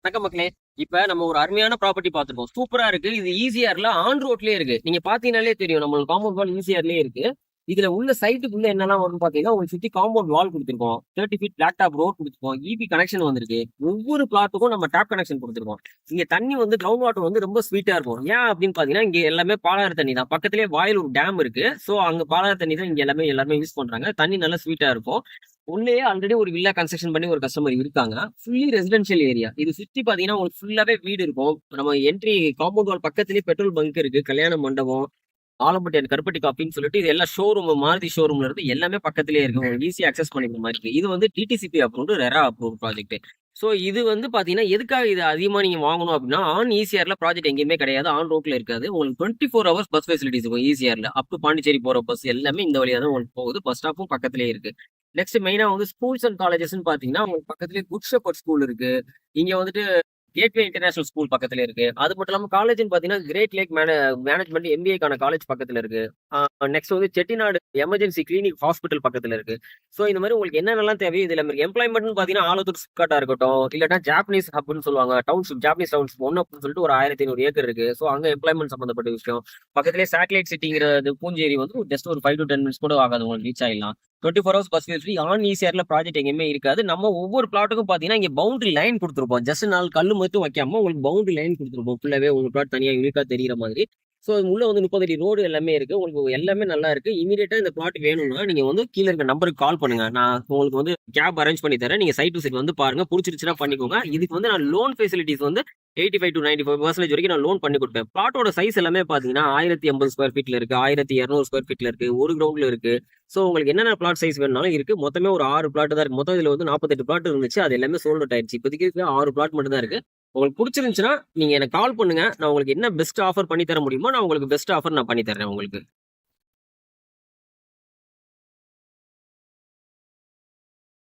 வணக்கம் மக்களே. இப்ப நம்ம ஒரு அருமையான ப்ராப்பர்ட்டி பார்த்திருக்கோம். சூப்பரா இருக்கு. இது ஈசிஆர்ல ஆன் ரோட்லயே இருக்கு. நீங்க பாத்தீங்கன்னாலே தெரியும். நம்மளுக்கு காம்பவுண்ட் வால் ஈசிஆர்லயே இருக்கு. இதுல உள்ள சைட்டுக்குள்ள என்னெல்லாம் வரும்னு பாத்தீங்கன்னா, உங்களுக்கு சுத்தி காம்பவுண்ட் வால் குடுத்திருக்கோம். 30 ஃபீட் பிளாட் டாப் ரோட் குடுத்திருக்கோம். ஈபி கனெக்ஷன் வந்திருக்கு. ஒவ்வொரு பிளாட்டுக்கும் நம்ம டேப் கனெக்ஷன் குடுத்திருக்கோம். இங்க தண்ணி வந்து கிரவுண்ட் வாட்டர் வந்து ரொம்ப ஸ்வீட்டா இருக்கும். ஏன் அப்படின்னு பாத்தீங்கன்னா, இங்க எல்லாமே பாலாறு தண்ணி தான். பக்கத்திலேயே வாயிலூர் டேம் இருக்கு. சோ அங்க பாலாறு தண்ணி தான் இங்க எல்லாமே யூஸ் பண்றாங்க. தண்ணி நல்லா ஸ்வீட்டா இருக்கும். உள்ளேயே ஆல்ரெடி ஒரு வில்லா கன்ஸ்ட்ரக்ஷன் பண்ணி ஒரு கஸ்டமர் இருக்காங்க. Fully residential area. இது சுத்தி பாத்தீங்கன்னா உங்களுக்கு ஃபுல்லாவே வீடு இருக்கும். நம்ம என்ட்ரி காம்பவுண்ட் வால் பக்கத்திலேயே பெட்ரோல் பங்க் இருக்கு. கல்யாண மண்டபம், ஆலம்பட்டி அண்ட் கருப்பட்டி காப்பின்னு சொல்லிட்டு இது எல்லாம் ஷோரூம், மாருதி ஷோரூம்ல இருந்து எல்லாமே பக்கத்திலேயே இருக்கு. உங்களுக்கு ஈஸியா அக்சஸ் பண்ணிக்கிற மாதிரி இருக்கு. இது வந்து DTCP approved, RERA approve project. So இது வந்து பாத்தீங்கன்னா எதுக்காக இது அதிகமா நீங்க வாங்கணும் அப்படின்னா, ஆன் ஈசிஆர்ல ப்ராஜெக்ட் எங்கேயுமே கிடையாது. ஆன் ரோட்ல இருக்காது. உங்களுக்கு 24 ஹவர்ஸ் பஸ் ஃபெசிலிட்டிஸ் இருக்கும் ஈசிஆர்ல. அப் டு பாண்டிச்சேரி போற பஸ் எல்லாமே இந்த வழியா தான் உங்களுக்கு போகுது. பஸ் ஸ்டாப்பும் பக்கத்திலேயே இருக்கு. நெக்ஸ்ட் மெயினா வந்து ஸ்கூல்ஸ் அண்ட் காலேஜஸ்ன்னு பாத்தீங்கன்னா, உங்களுக்கு பக்கத்திலேயே குட் ஷெப்பர்ட் ஸ்கூல் இருக்கு. இங்க வந்துட்டு கேட்வே இன்டர்நேஷனல் ஸ்கூல் பக்கத்துல இருக்கு. அது மட்டும் இல்லாம காலேஜ்னு பாத்தீங்கன்னா, கிரேட் லேக் மேனேஜ்மெண்ட் எம்பிஏக்கான காலேஜ் பக்கத்துல இருக்கு. நெக்ஸ்ட் வந்து செட்டிநாடு எமர்ஜென்சி கிளினிக் ஹாஸ்பிட்டல் பக்கத்துல இருக்கு. சோ இந்த மாதிரி உங்களுக்கு என்னென்னலாம் தேவையோ இதுல எம்ப்ளாய்மெண்ட்னு பாத்தீங்கன்னா, ஆலத்தூர் சிப்காட்டா இருக்கட்டும், இல்லாட்டா ஜாப்பனீஸ் ஹப்னு சொல்லுவாங்க. டவுன்ஷிப் ஜாப்பனீஸ் டவுன்ஷிப் 1 அப்படின்னு சொல்லிட்டு ஒரு 1500 ஏக்கர் இருக்கு. சோ அங்க எம்ப்ளாய்மெண்ட் சம்பந்தப்பட்ட விஷயம். பக்கத்திலேயே சேட்டலைட் சிட்டிங்கிறது பூஞ்சேரி வந்து ஜஸ்ட் ஒரு 5 to 10 மினிட்ஸ் கூட ஆகாது, உங்களுக்கு ரீச் ஆயிடலாம். 24 ஹவர்ஸ் பஸ் ஃபெசிலிட்டி. ஆன் ஈசிஆர்ல ப்ராஜெக்ட் எங்கேயுமே இருக்காது. நம்ம ஒவ்வொரு பிளாட்டுக்கும் பாத்தீங்கன்னா இங்க பவுண்டரி லைன் கொடுத்துருப்போம். ஜஸ்ட் 4 கல்லு மட்டும் வைக்காம உங்களுக்கு பவுண்டரி லைன் கொடுத்துருப்போம். ஃபுல்லாவே உங்க பிளாட் தனியா யூனிக்கா தெரியுற மாதிரி. சோ உள்ள வந்து 30 அடி ரோடு எல்லாமே இருக்கு. உங்களுக்கு எல்லாமே நல்லா இருக்கு. இமீடியட்டா இந்த பிளாட் வேணும்னா நீங்க வந்து கீழ இருக்க நம்பருக்கு கால் பண்ணுங்க. நான் உங்களுக்கு வந்து கேப் அரேஞ்ச் பண்ணி தரேன். நீங்க சைட் டு சைட் வந்து பாருங்க. புடிச்சிருச்சுன்னா பண்ணிக்கோங்க. இதுக்கு வந்து நான் லோன் ஃபெசிலிட்டிஸ் வந்து 85 to 95% வரைக்கும் நான் லோன் பண்ணி கொடுப்பேன். பிளாட்டோட சைஸ் எல்லாமே பாத்தீங்கன்னா 1080 ஸ்கொயர் ஃபீட்ல இருக்கு, 1200 ஸ்கொயர் ஃபீட்ல இருக்கு, ஒரு கிரவுண்ட்ல இருக்கு. சோ உங்களுக்கு என்னென்ன பிளாட் சைஸ் வேணும்னாலும் இருக்கு. மொத்தமே ஒரு 6 பிளாட் தான் இருக்கு. மொத்தம் இதுல வந்து 48 பிளாட் இருந்துச்சு. அது எல்லாமே சோல்ட் அவுட் ஆயிடுச்சு. இப்போதைக்கு 6 பிளாட் மட்டும் தான் இருக்கு. உங்களுக்கு பிடிச்சிருந்துச்சுன்னா நீங்க எனக்கு கால் பண்ணுங்க. நான் உங்களுக்கு என்ன பெஸ்ட் ஆஃபர் பண்ணி தர முடியுமோ நான் உங்களுக்கு பெஸ்ட் ஆஃபர் நான் பண்ணி தரேன் உங்களுக்கு.